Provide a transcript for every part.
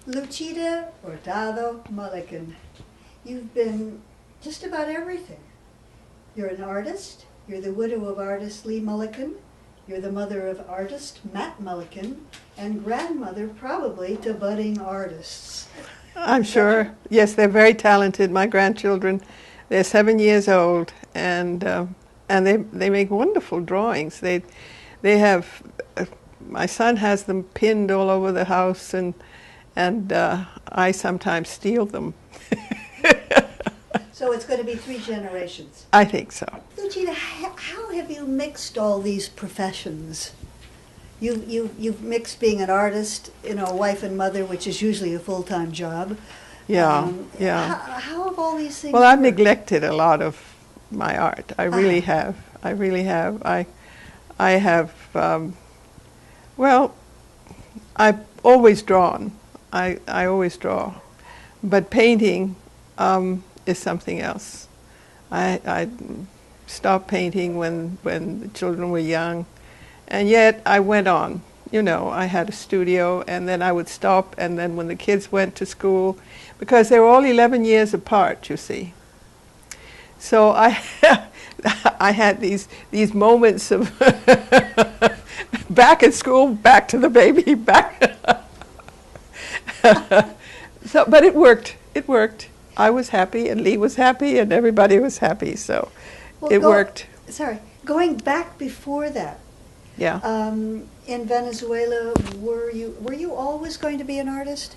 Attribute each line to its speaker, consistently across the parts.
Speaker 1: Luchita Hurtado Mullican. You've been just about everything. You're an artist. You're the widow of artist Lee Mullican. You're the mother of artist Matt Mullican, and grandmother probably to budding artists.
Speaker 2: I'm sure. Yes, they're very talented. My grandchildren, they're 7 years old, and they make wonderful drawings. They have. My son has them pinned all over the house, and I sometimes steal them.
Speaker 1: So it's going to be 3 generations.
Speaker 2: I think so.
Speaker 1: Luchita, how have you mixed all these professions? You've mixed being an artist, a wife and mother, which is usually a full-time job.
Speaker 2: Yeah.
Speaker 1: How have all these things
Speaker 2: Well, I've
Speaker 1: worked?
Speaker 2: neglected a lot of my art. I really have. I really have. I have. Well, I've always drawn. I always draw, but painting is something else. I stopped painting when the children were young, and yet I went on. I had a studio, and then I would stop, and then when the kids went to school, because they were all 11 years apart, you see. So I had these moments of back at school, back to the baby, back. But it worked. It worked. I was happy, and Lee was happy, and everybody was happy. So it worked.
Speaker 1: Sorry, going back before that.
Speaker 2: Yeah.
Speaker 1: In Venezuela, were you always going to be an artist?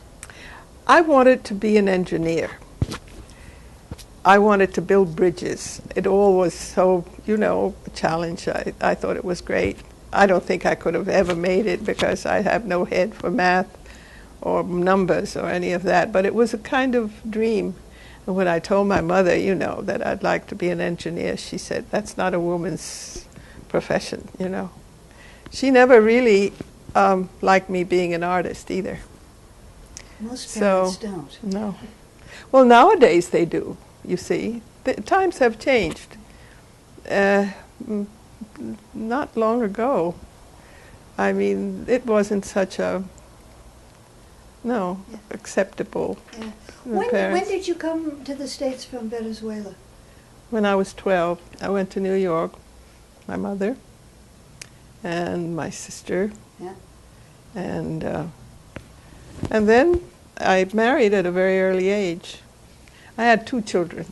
Speaker 2: I wanted to be an engineer. I wanted to build bridges. It all was so, a challenge. I thought it was great. I don't think I could have ever made it because I have no head for math or numbers or any of that, but it was a kind of dream. And when I told my mother, that I'd like to be an engineer, she said, that's not a woman's profession, She never really liked me being an artist either.
Speaker 1: Most parents don't.
Speaker 2: No. Well, nowadays they do, you see. The times have changed. Not long ago. I mean, it wasn't such a, acceptable.
Speaker 1: Yeah. When did you come to the States from Venezuela?
Speaker 2: When I was 12, I went to New York, my mother and my sister.
Speaker 1: Yeah.
Speaker 2: And then I married at a very early age. I had 2 children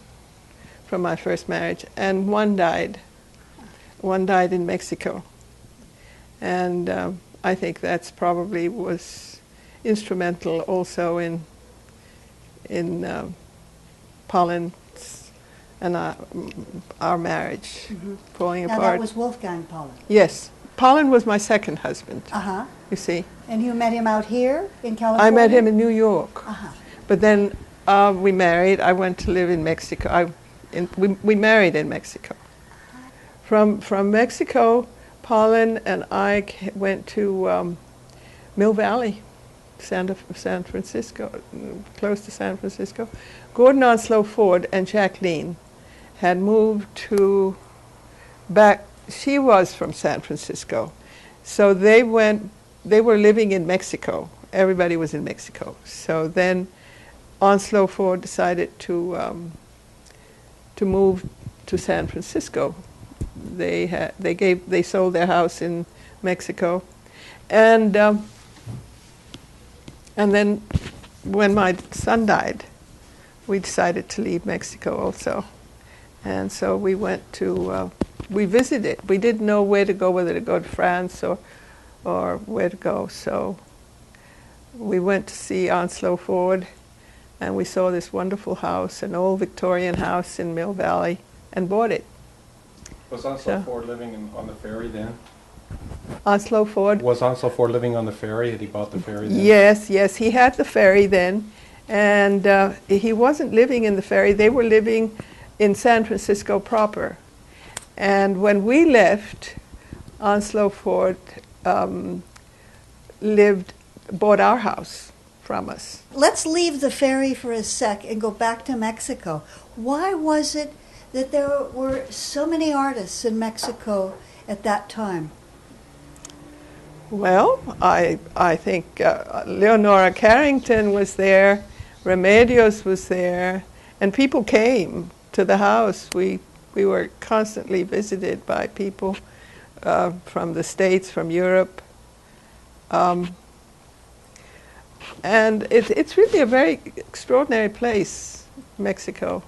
Speaker 2: from my first marriage, and one died. One died in Mexico. And I think that's probably was instrumental also in Pollen's and our marriage falling
Speaker 1: Now
Speaker 2: apart.
Speaker 1: that was Wolfgang Pollen.
Speaker 2: Yes. Pollen was my second husband, you see.
Speaker 1: And you met him out here in California?
Speaker 2: I met him in New York.
Speaker 1: Uh-huh.
Speaker 2: But then we married. I went to live in Mexico. We married in Mexico. From Mexico, Pollen and I went to Mill Valley, San Francisco, close to San Francisco. Gordon Onslow Ford and Jacqueline had moved back. She was from San Francisco, so they were living in Mexico. Everybody was in Mexico. So then Onslow Ford decided to move to San Francisco. They sold their house in Mexico, and then when my son died, we decided to leave Mexico also, and so we went to we visited. We didn't know where to go, whether to go to France or where to go. So we went to see Onslow Ford, and we saw this wonderful house, an old Victorian house in Mill Valley, and bought it.
Speaker 3: Was Onslow Ford living on the ferry then?
Speaker 2: Onslow Ford?
Speaker 3: Was Onslow Ford living on the ferry? Had he bought the ferry then?
Speaker 2: Yes, he had the ferry then, and he wasn't living in the ferry. They were living in San Francisco proper. And when we left, Onslow Ford bought our house from us.
Speaker 1: Let's leave the ferry for a sec and go back to Mexico. Why was it that there were so many artists in Mexico at that time?
Speaker 2: Well, I think Leonora Carrington was there, Remedios was there, and people came to the house. We were constantly visited by people from the States, from Europe. And it's really a very extraordinary place, Mexico.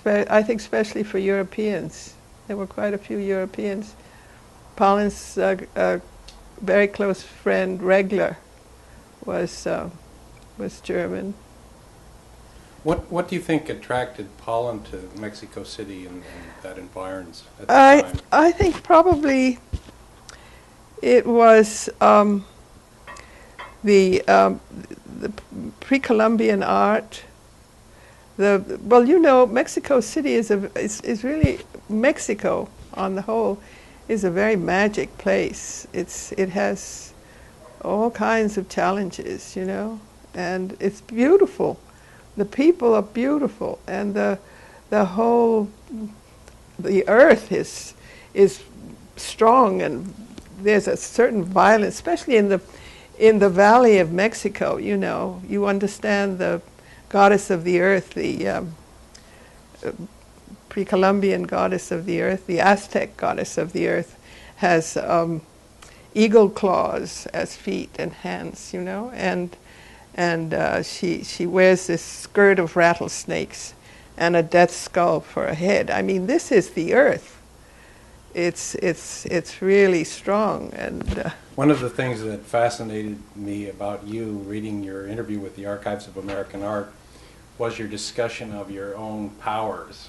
Speaker 2: I think especially for Europeans. There were quite a few Europeans. Pauline's very close friend, Regler, was German.
Speaker 3: What do you think attracted Pauline to Mexico City and that environs at the time?
Speaker 2: I think probably it was the pre-Columbian art. Well, you know, Mexico City is really, Mexico on the whole is a very magic place. It has all kinds of challenges, you know, and it's beautiful. The people are beautiful, and the earth is strong, and there's a certain violence, especially in the valley of Mexico. You know, you understand the goddess of the earth, the pre-Columbian goddess of the earth, the Aztec goddess of the earth, has eagle claws as feet and hands, you know, and she wears this skirt of rattlesnakes and a death skull for a head. I mean, this is the earth. It's really strong. And
Speaker 3: one of the things that fascinated me about you reading your interview with the Archives of American Art was your discussion of your own powers.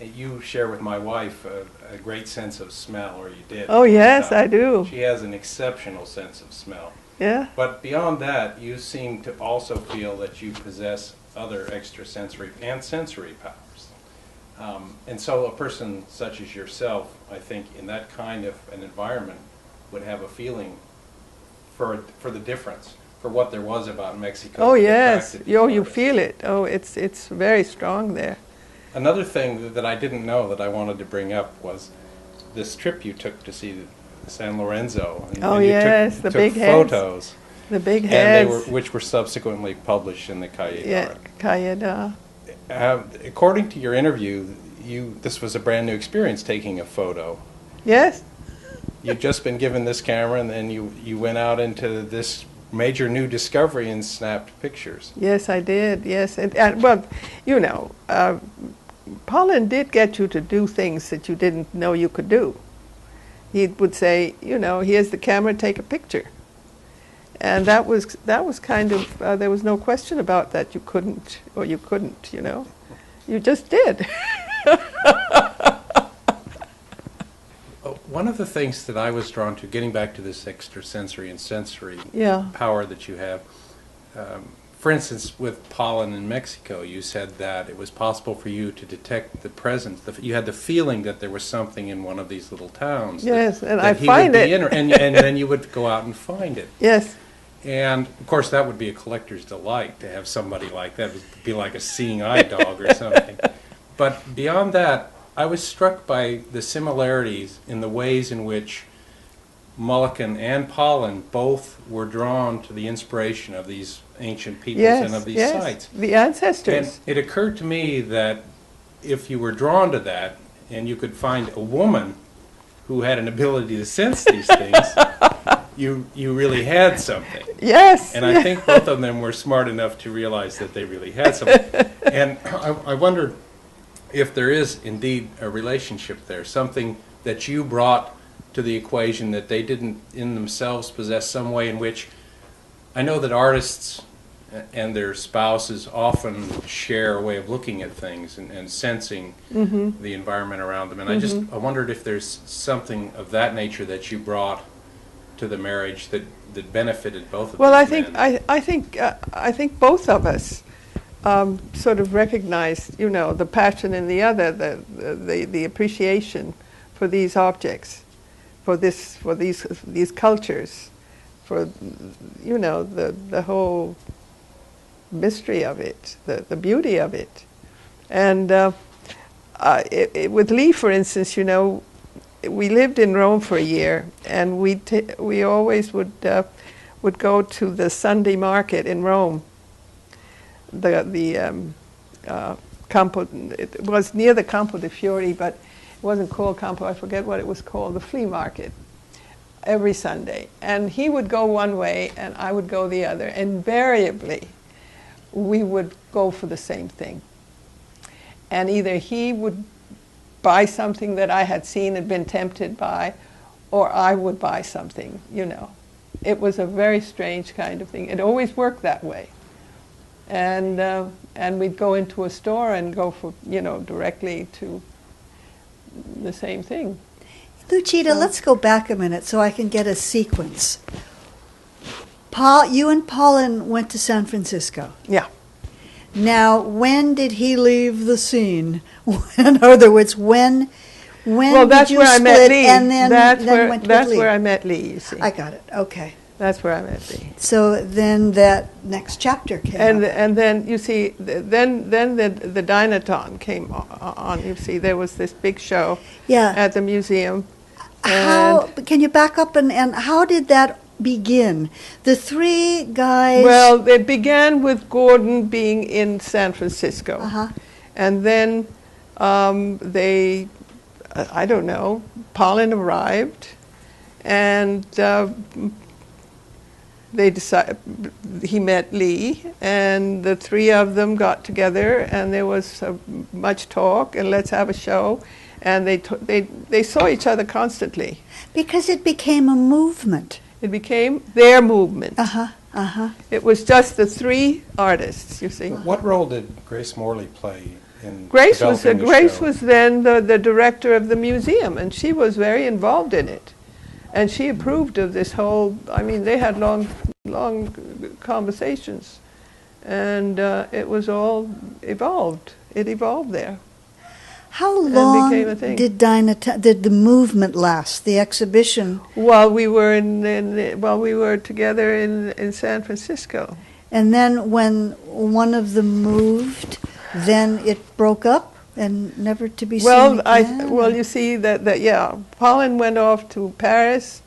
Speaker 3: You share with my wife a great sense of smell, or you did.
Speaker 2: Oh yes, I do.
Speaker 3: She has an exceptional sense of smell.
Speaker 2: Yeah.
Speaker 3: But beyond that, you seem to also feel that you possess other extrasensory and sensory powers. And so a person such as yourself, I think, in that kind of an environment would have a feeling for the difference, for what there was about Mexico.
Speaker 2: Oh yes, you feel it. Oh, it's very strong there.
Speaker 3: Another thing that I didn't know that I wanted to bring up was this trip you took to see San Lorenzo. And,
Speaker 2: oh
Speaker 3: and you
Speaker 2: yes,
Speaker 3: took
Speaker 2: the big
Speaker 3: photos.
Speaker 2: Heads. The big heads.
Speaker 3: Which were subsequently published in the Cahiers
Speaker 2: Yeah, Cahiers.
Speaker 3: According to your interview, this was a brand new experience taking a photo.
Speaker 2: Yes.
Speaker 3: You'd just been given this camera, and then you went out into this major new discovery and snapped pictures.
Speaker 2: Yes, I did. Yes, and well, you know, Pauline did get you to do things that you didn't know you could do. He would say, you know, here's the camera, take a picture. And that was kind of, there was no question about that. You couldn't, or you couldn't, you know. You just did.
Speaker 3: One of the things that I was drawn to, getting back to this extrasensory and sensory power that you have, for instance, with Pauline in Mexico, you said that it was possible for you to detect the presence. You had the feeling that there was something in one of these little towns.
Speaker 2: Yes,
Speaker 3: that,
Speaker 2: and
Speaker 3: that
Speaker 2: I find it.
Speaker 3: and then you would go out and find it.
Speaker 2: Yes.
Speaker 3: And, of course, that would be a collector's delight to have somebody like that. It would be like a seeing eye dog or something. But beyond that, I was struck by the similarities in the ways in which Mullican and Pauline both were drawn to the inspiration of these ancient peoples and of these sites.
Speaker 2: The ancestors.
Speaker 3: And it occurred to me that if you were drawn to that and you could find a woman who had an ability to sense these things, you really had something.
Speaker 2: Yes.
Speaker 3: And I think both of them were smart enough to realize that they really had something. And I wondered if there is indeed a relationship there, something that you brought to the equation that they didn't in themselves possess, some way in which I know that artists and their spouses often share a way of looking at things and sensing the environment around them. And I wondered if there's something of that nature that you brought to the marriage that benefited both of them.
Speaker 2: Well, I think both of us sort of recognized, you know, the passion in the other, the appreciation for these objects, for these cultures, for, you know, the whole mystery of it, the beauty of it. And with Lee, for instance, you know, we lived in Rome for a year, and we always would go to the Sunday market in Rome. Campo, it was near the Campo de Fiori, but it wasn't called Campo. I forget what it was called. The flea market every Sunday, and he would go one way, and I would go the other. Invariably, we would go for the same thing, and either he would buy something that I had seen and been tempted by, or I would buy something, you know. It was a very strange kind of thing. It always worked that way. And we'd go into a store and go for, you know, directly to the same thing.
Speaker 1: Luchita, let's go back a minute so I can get a sequence. You and Paulin went to San Francisco.
Speaker 2: Yeah.
Speaker 1: Now, when did he leave the scene? In other words, when
Speaker 2: well, that's
Speaker 1: did you
Speaker 2: where I met
Speaker 1: split
Speaker 2: Lee.
Speaker 1: and then went with
Speaker 2: That's
Speaker 1: Lee?
Speaker 2: where I met Lee, you see.
Speaker 1: I got it. Okay.
Speaker 2: That's where I met Lee.
Speaker 1: So then that next chapter came up.
Speaker 2: And then, you see, then the Dynaton came on. You see, there was this big show at the museum.
Speaker 1: Can you back up and how did that begin? The three guys...
Speaker 2: Well, it began with Gordon being in San Francisco. And then I don't know, Paulin arrived, and he met Lee, and the three of them got together, and there was much talk, and let's have a show, and they saw each other constantly.
Speaker 1: Because it became a movement.
Speaker 2: It became their movement.
Speaker 1: It
Speaker 2: was just the three artists, you see.
Speaker 3: What role did Grace Morley play in
Speaker 2: Grace
Speaker 3: developing the
Speaker 2: Grace
Speaker 3: show?
Speaker 2: was then the director of the museum, and she was very involved in it. And she approved of this whole, I mean, they had long conversations. And it was all evolved. It evolved there.
Speaker 1: How long
Speaker 2: became a thing.
Speaker 1: did the movement last, the exhibition?
Speaker 2: While we were together in San Francisco.
Speaker 1: And then when one of them moved, then it broke up and never to be seen again?
Speaker 2: Well, you see that Paulin went off to Paris,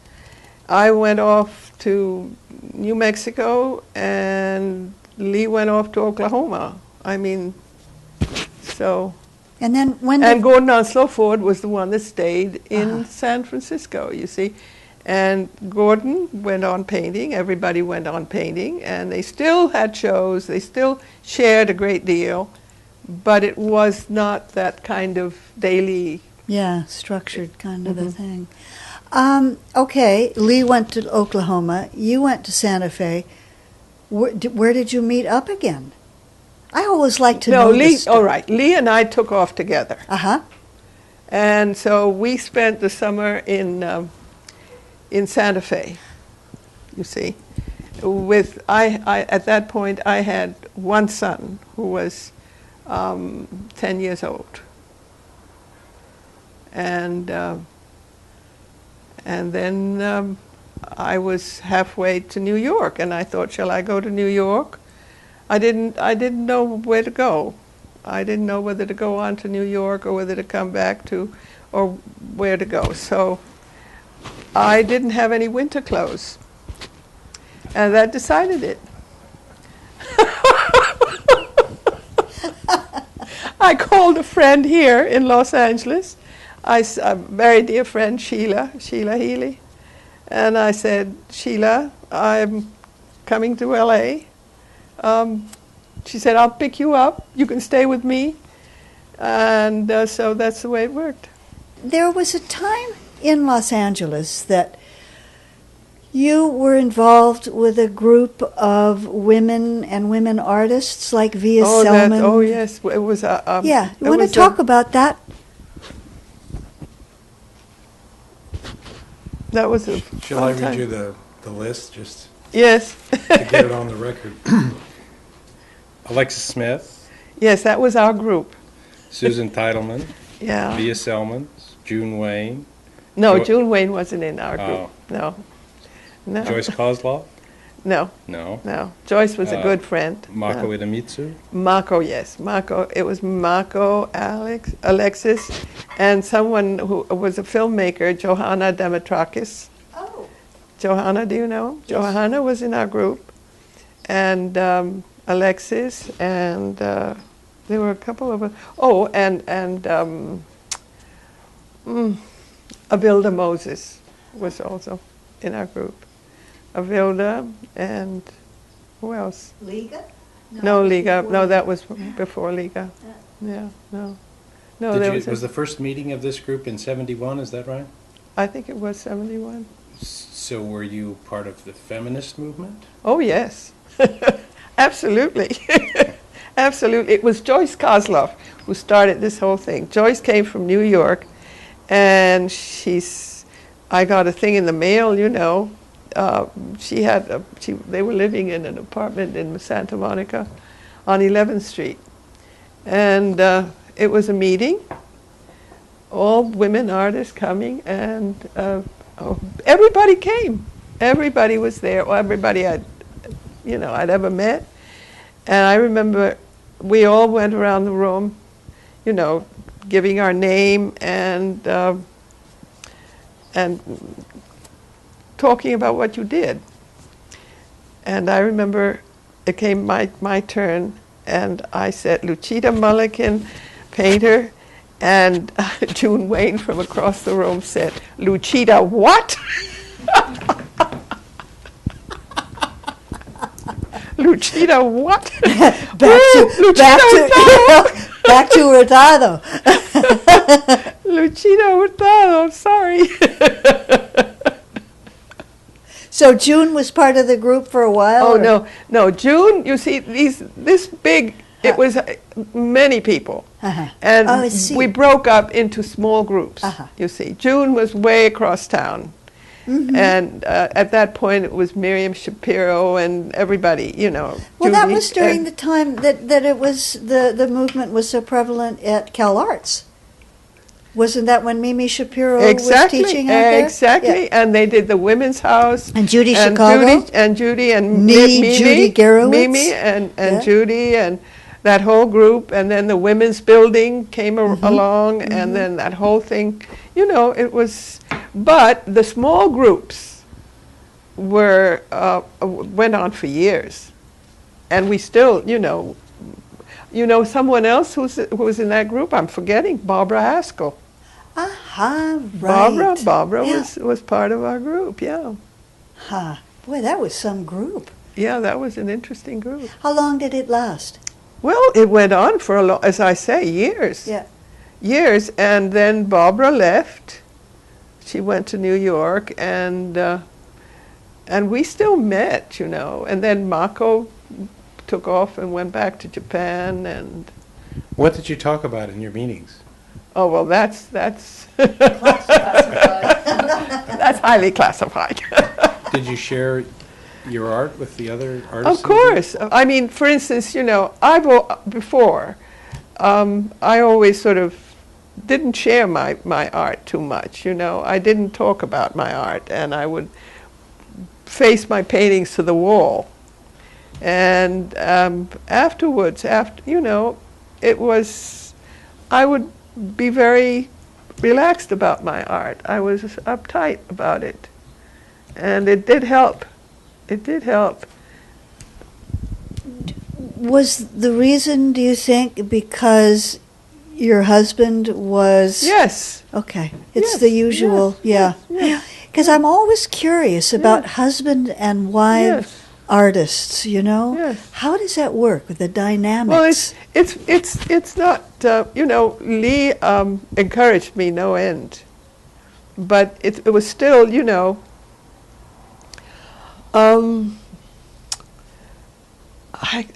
Speaker 2: I went off to New Mexico, and Lee went off to Oklahoma. I mean, so.
Speaker 1: And then
Speaker 2: And Gordon Onslow Ford was the one that stayed in San Francisco, you see. And Gordon went on painting, everybody went on painting, and they still had shows, they still shared a great deal, but it was not that kind of daily...
Speaker 1: structured kind of a thing. Okay, Lee went to Oklahoma, you went to Santa Fe. Where did you meet up again? I always like to know
Speaker 2: Lee,
Speaker 1: this story.
Speaker 2: all right, Lee and I took off together. And so we spent the summer in Santa Fe, you see. At that point, I had one son who was 10 years old. And then I was halfway to New York, and I thought, shall I go to New York? I didn't know where to go. I didn't know whether to go on to New York or whether to come back to, or where to go. So I didn't have any winter clothes, and that decided it. I called a friend here in Los Angeles, a very dear friend, Sheila Healy, and I said, Sheila, I'm coming to LA. She said, I'll pick you up, you can stay with me, and so that's the way it worked.
Speaker 1: There was a time in Los Angeles that you were involved with a group of women and women artists like Via Selman.
Speaker 2: Oh, yes, it was
Speaker 1: you want to talk about that?
Speaker 2: That was a
Speaker 3: Shall I read you the list, just
Speaker 2: yes.
Speaker 3: to get it on the record? Alexis Smith.
Speaker 2: Yes, that was our group.
Speaker 3: Susan Titleman.
Speaker 2: Yeah.
Speaker 3: Via Selmans. June Wayne.
Speaker 2: No, June Wayne wasn't in our group. No.
Speaker 3: Joyce Kozlov.
Speaker 2: No,
Speaker 3: No.
Speaker 2: no. Joyce was a good friend.
Speaker 3: Mako Idemitsu?
Speaker 2: Mako, yes. Mako. It was Mako, Alexis, and someone who was a filmmaker, Johanna Demetrakis.
Speaker 1: Oh.
Speaker 2: Johanna, do you know?
Speaker 1: Yes.
Speaker 2: Johanna was in our group, and Alexis, and there were a couple of. Oh, and Avilda Moses was also in our group. Avilda and who else?
Speaker 1: Liga?
Speaker 2: No, Liga.
Speaker 1: before
Speaker 2: No, that was before Liga. Yeah, no. No, there was.
Speaker 3: Was the first meeting of this group in 71, is that right?
Speaker 2: I think it was 71.
Speaker 3: So were you part of the feminist movement?
Speaker 2: Oh, yes. Absolutely. Absolutely. It was Joyce Kozlov who started this whole thing. Joyce came from New York, and I got a thing in the mail, you know. They were living in an apartment in Santa Monica on 11th Street. And it was a meeting, all women artists coming, and everybody came. Everybody was there, or everybody I'd ever met. And I remember we all went around the room, you know, giving our name and talking about what you did. And I remember it came my turn, and I said, Luchita Mullican, painter, and June Wayne from across the room said, Luchita what? Luchita what?
Speaker 1: back to Hurtado.
Speaker 2: Luchita Hurtado, I'm sorry.
Speaker 1: So June was part of the group for a while?
Speaker 2: Oh, no, June, you see, this big, it was many people.
Speaker 1: Uh-huh.
Speaker 2: And
Speaker 1: I see.
Speaker 2: we broke up into small groups, you see. June was way across town. Mm-hmm. And at that point, it was Miriam Shapiro and everybody, you know.
Speaker 1: Well,
Speaker 2: Judy,
Speaker 1: that was during the time that it was, the movement was so prevalent at Cal Arts. Wasn't that when Mimi Shapiro was teaching out there?
Speaker 2: Exactly,
Speaker 1: Yeah.
Speaker 2: and they did the Women's House.
Speaker 1: And Judy Chicago.
Speaker 2: Judy and
Speaker 1: Mimi, Judy Garowitz.
Speaker 2: Mimi and Judy and that whole group, and then the Women's Building came along, and then that whole thing, you know, it was, but the small groups went on for years, and we still, you know, someone else who was in that group, I'm forgetting, Barbara Haskell.
Speaker 1: Aha, right.
Speaker 2: Barbara was part of our group, yeah.
Speaker 1: Huh. Boy, that was some group.
Speaker 2: Yeah, that was an interesting group.
Speaker 1: How long did it last?
Speaker 2: Well, it went on for as I say, years.
Speaker 1: Yeah.
Speaker 2: Years, and then Barbara left. She went to New York, and we still met, you know. And then Mako took off and went back to Japan, and.
Speaker 3: What did you talk about in your meetings?
Speaker 2: Oh, well, that's that's highly classified.
Speaker 3: Did you share your art with the other artists?
Speaker 2: Of course. I mean, for instance, you know, I always sort of didn't share my art too much, you know. I didn't talk about my art, and I would face my paintings to the wall. And afterwards, you know, it was, I would be very relaxed about my art. I was uptight about it. And it did help. It did help.
Speaker 1: Was the reason, do you think, because your husband was...
Speaker 2: Yes.
Speaker 1: Okay. It's the usual, Because I'm always curious about husband and wife artists, you know?
Speaker 2: Yes.
Speaker 1: How does that work with the dynamics?
Speaker 2: Well, it's not, you know, Lee encouraged me no end. But it was still, you know,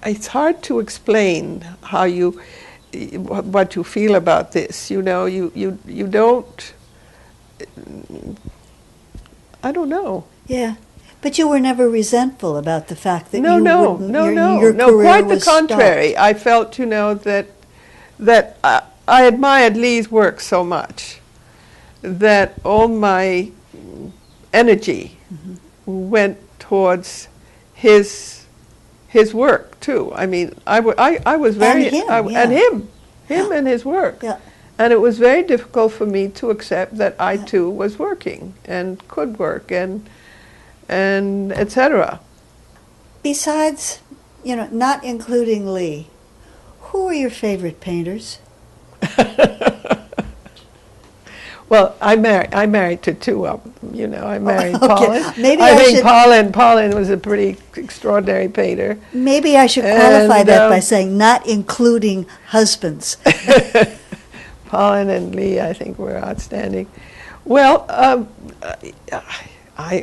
Speaker 2: it's hard to explain how what you feel about this. You know, you don't. I don't know.
Speaker 1: Yeah, but you were never resentful about the fact that
Speaker 2: No,
Speaker 1: your career
Speaker 2: quite the
Speaker 1: was
Speaker 2: contrary.
Speaker 1: stopped.
Speaker 2: I felt, you know, that I admired Lee's work so much that all my energy went towards his work too. I mean, I was very
Speaker 1: And him, yeah.
Speaker 2: and him and his work.
Speaker 1: Yeah.
Speaker 2: And it was very difficult for me to accept that I too was working and could work and etc.
Speaker 1: Besides, not including Lee, who are your favorite painters?
Speaker 2: Well, I married to two of them. I married
Speaker 1: okay.
Speaker 2: Paulin.
Speaker 1: Maybe
Speaker 2: I
Speaker 1: I
Speaker 2: think
Speaker 1: should-
Speaker 2: Paulin was a pretty extraordinary painter.
Speaker 1: Maybe I should qualify
Speaker 2: And,
Speaker 1: that by saying not including husbands.
Speaker 2: Paulin and Lee, I think, were outstanding. Well, I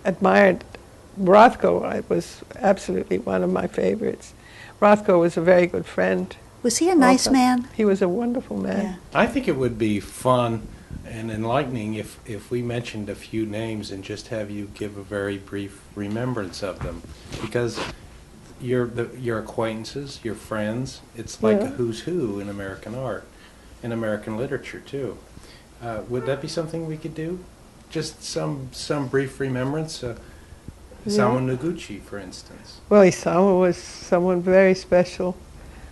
Speaker 2: admired Rothko. It was absolutely one of my favorites. Rothko was a very good friend.
Speaker 1: Was he a nice
Speaker 2: also.
Speaker 1: man?
Speaker 2: He was a wonderful man.
Speaker 1: Yeah.
Speaker 3: I think it would be fun and enlightening if we mentioned a few names and just have you give a very brief remembrance of them, because your acquaintances, your friends, it's like a who's who in American art, in American literature too. Would that be something we could do? Just some brief remembrance. Isamu Noguchi, for instance.
Speaker 2: Well, Isamu was someone very special.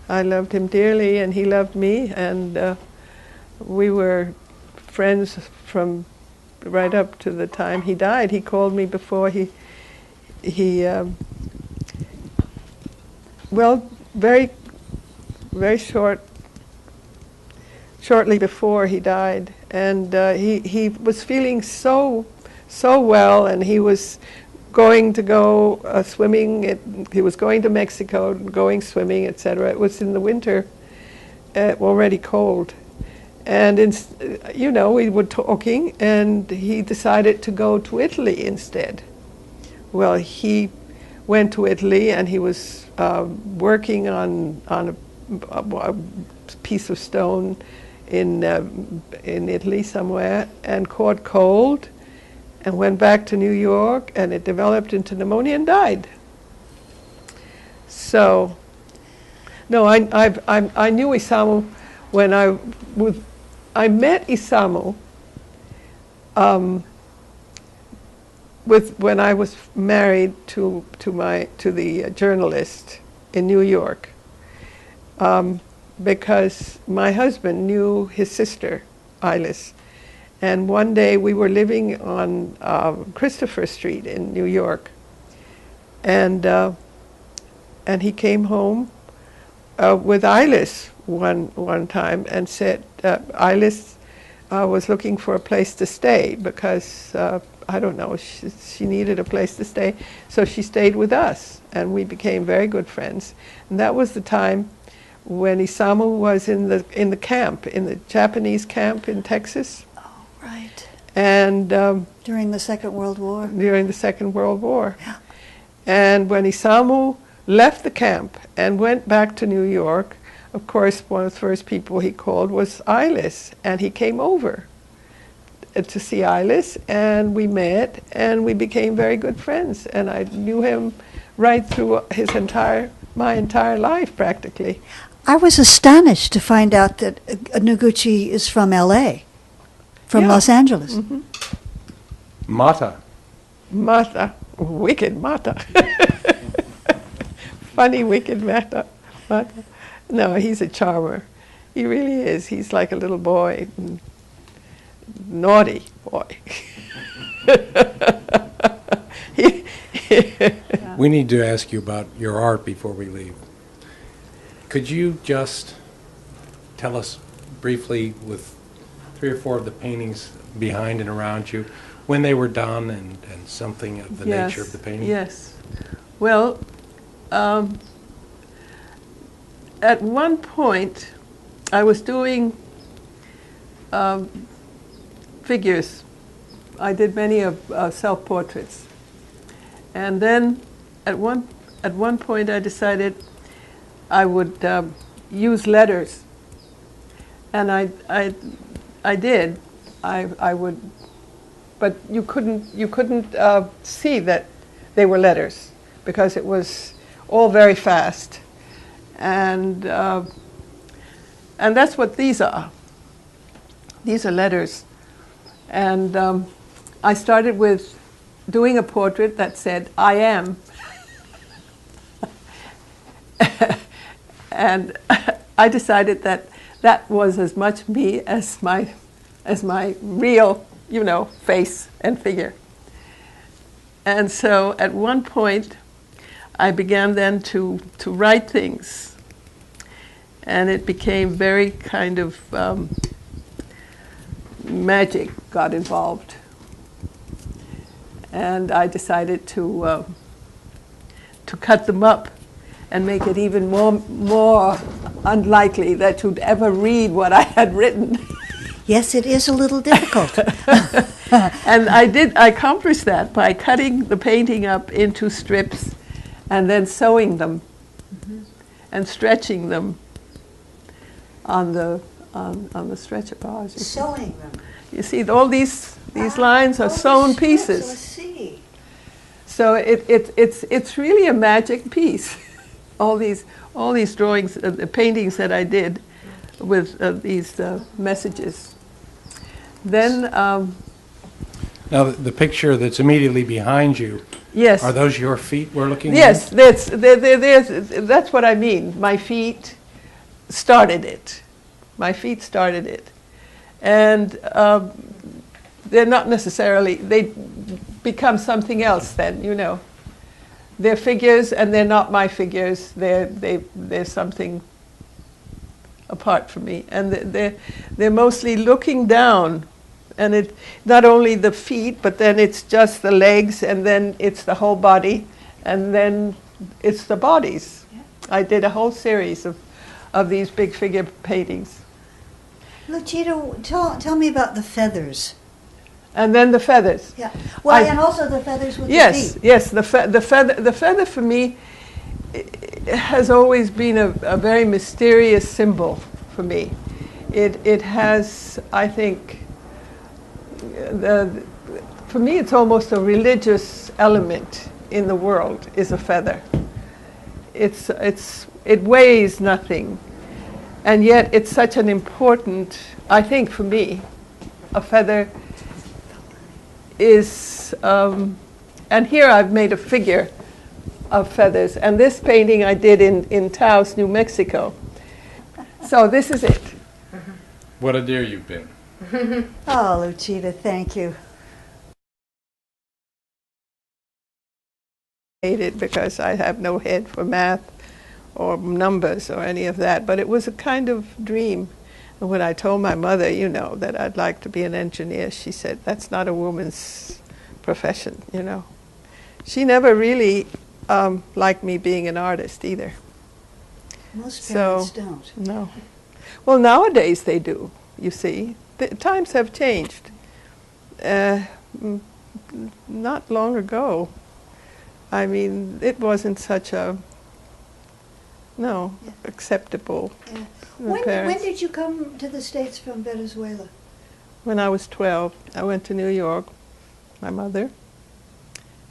Speaker 2: I loved him dearly, and he loved me, and we were friends from right up to the time he died. He called me before shortly before he died, and he was feeling so well, and he was going to go swimming. He was going to Mexico, going swimming, etc. It was in the winter, already cold. And, we were talking, and he decided to go to Italy instead. Well, he went to Italy, and he was working on a piece of stone in Italy somewhere, and caught cold, and went back to New York, and it developed into pneumonia and died. So, no, I knew Isamu when I met Isamu when I was married to the journalist in New York, because my husband knew his sister, Ilis. And one day we were living on Christopher Street in New York, and he came home with Ilis one time and said Ilis was looking for a place to stay because I don't know, she needed a place to stay, so she stayed with us, and we became very good friends. And that was the time when Isamu was in the camp, in the Japanese camp in Texas.
Speaker 1: Right.
Speaker 2: And
Speaker 1: During the Second World War.
Speaker 2: During the Second World War.
Speaker 1: Yeah.
Speaker 2: And when Isamu left the camp and went back to New York, of course, one of the first people he called was Ilis, and he came over to see Ilis, and we met, and we became very good friends, and I knew him right through my entire life, practically.
Speaker 1: I was astonished to find out that Noguchi is from L.A., from Los Angeles.
Speaker 2: Mm-hmm.
Speaker 3: Mata.
Speaker 2: Wicked Mata. Funny, wicked Mata. No, he's a charmer. He really is. He's like a little boy. Naughty boy.
Speaker 3: We need to ask you about your art before we leave. Could you just tell us briefly, with 3 or 4 of the paintings behind and around you, when they were done and something of the nature of the painting?
Speaker 2: Yes. Well, at one point, I was doing figures. I did many of self-portraits. And then at one point I decided I would use letters. And I did. I would, but you couldn't see that they were letters because it was all very fast. And that's what these are. These are letters. And I started with doing a portrait that said, "I am." And I decided that that was as much me as my real, face and figure. And so at one point, I began then to write things. And it became very kind of magic got involved. And I decided to cut them up and make it even more unlikely that you'd ever read what I had written.
Speaker 1: Yes, it is a little difficult.
Speaker 2: And I accomplished that by cutting the painting up into strips and then sewing them and stretching them on the stretcher bars.
Speaker 1: Sewing them.
Speaker 2: You see, all these lines are sewn pieces.
Speaker 1: I see.
Speaker 2: So it's really a magic piece. All these drawings, the paintings that I did with these messages. Then
Speaker 3: Now, the picture that's immediately behind you,
Speaker 2: yes,
Speaker 3: are those your feet we're looking at?
Speaker 2: yes, that's what I mean. My feet started it. My feet started it, and they're not necessarily. They become something else. Then they're figures, and they're not my figures. They're something apart from me, and they're mostly looking down. And it not only the feet, but then it's just the legs, and then it's the whole body, and then it's the bodies.
Speaker 1: Yeah.
Speaker 2: I did a whole series of these big figure paintings.
Speaker 1: Luchita, tell me about the feathers.
Speaker 2: And then the feathers.
Speaker 1: Yeah. Well, and also the feathers with the feet.
Speaker 2: Yes, the feather for me has always been a very mysterious symbol for me. It has, I think, for me, it's almost a religious element in the world, is a feather. It weighs nothing, and yet it's such an important, I think for me, a feather is, and here I've made a figure of feathers, and this painting I did in Taos, New Mexico. So this is it.
Speaker 3: What a dear you've been.
Speaker 1: Oh, Luchita, thank you.
Speaker 2: I hate it because I have no head for math or numbers or any of that, but it was a kind of dream. And when I told my mother, that I'd like to be an engineer, she said, that's not a woman's profession, She never really liked me being an artist either.
Speaker 1: Most parents don't.
Speaker 2: No. Well, nowadays they do, you see. The times have changed. Not long ago, I mean, it wasn't such a, acceptable.
Speaker 1: Yeah. When did you come to the States from Venezuela?
Speaker 2: When I was 12, I went to New York, my mother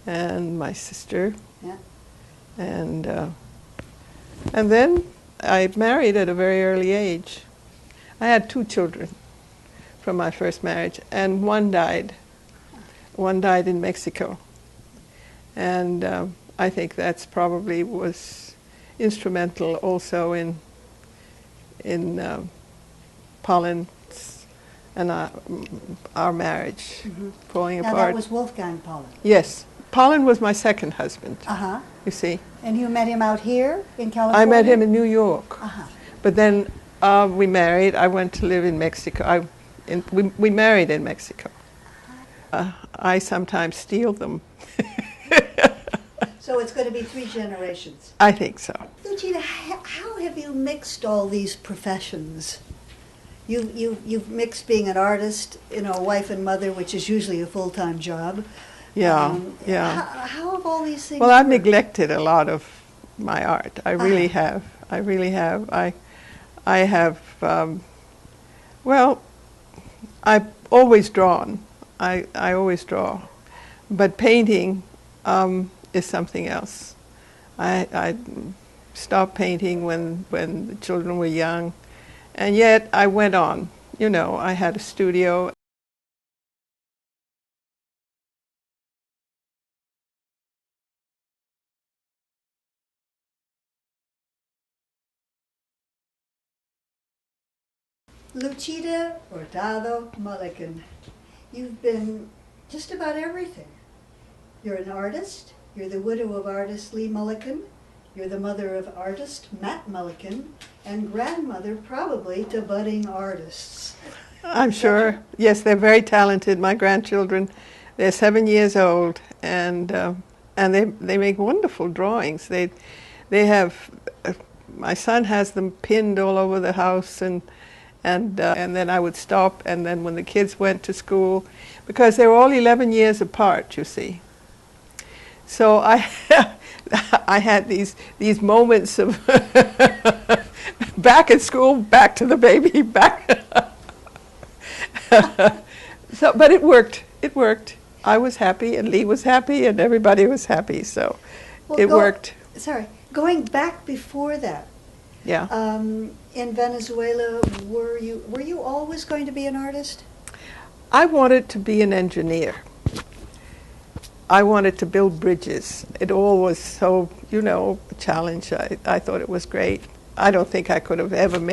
Speaker 2: and my sister.
Speaker 1: Yeah.
Speaker 2: And then I married at a very early age. I had 2 children from my first marriage, and one died. One died in Mexico. And I think that's probably was instrumental also in Pollen's and our marriage falling
Speaker 1: Now
Speaker 2: apart.
Speaker 1: that was Wolfgang Pollen.
Speaker 2: Yes. Pollen was my second husband,
Speaker 1: Uh-huh.
Speaker 2: you see.
Speaker 1: And you met him out here in California?
Speaker 2: I met him in New York.
Speaker 1: Uh-huh.
Speaker 2: But then we married. I went to live in Mexico. We married in Mexico. I sometimes steal them.
Speaker 1: So it's going to be 3 generations.
Speaker 2: I think so.
Speaker 1: Luchita, how have you mixed all these professions? You've mixed being an artist, wife and mother, which is usually a full-time job.
Speaker 2: Yeah,
Speaker 1: How have all these things
Speaker 2: Well, I've
Speaker 1: worked?
Speaker 2: neglected a lot of my art. I really have. I really have. I have, I've always drawn. I always draw. But painting is something else. I stopped painting when the children were young. And yet I went on. I had a studio.
Speaker 1: Luchita Hurtado Mullican, you've been just about everything. You're an artist, you're the widow of artist Lee Mullican, you're the mother of artist Matt Mullican, and grandmother probably to budding artists.
Speaker 2: I'm sure. Yes, they're very talented. My grandchildren, they're 7 years old, and they make wonderful drawings. They have. My son has them pinned all over the house, and then I would stop, and then when the kids went to school, because they were all 11 years apart, you see. So I had these moments of back at school, back to the baby, back. But it worked. It worked. I was happy, and Lee was happy, and everybody was happy. So it worked.
Speaker 1: Sorry, going back before that.
Speaker 2: Yeah.
Speaker 1: In Venezuela, were you always going to be an artist?
Speaker 2: I wanted to be an engineer. I wanted to build bridges. It all was so, a challenge. I thought it was great. I don't think I could have ever made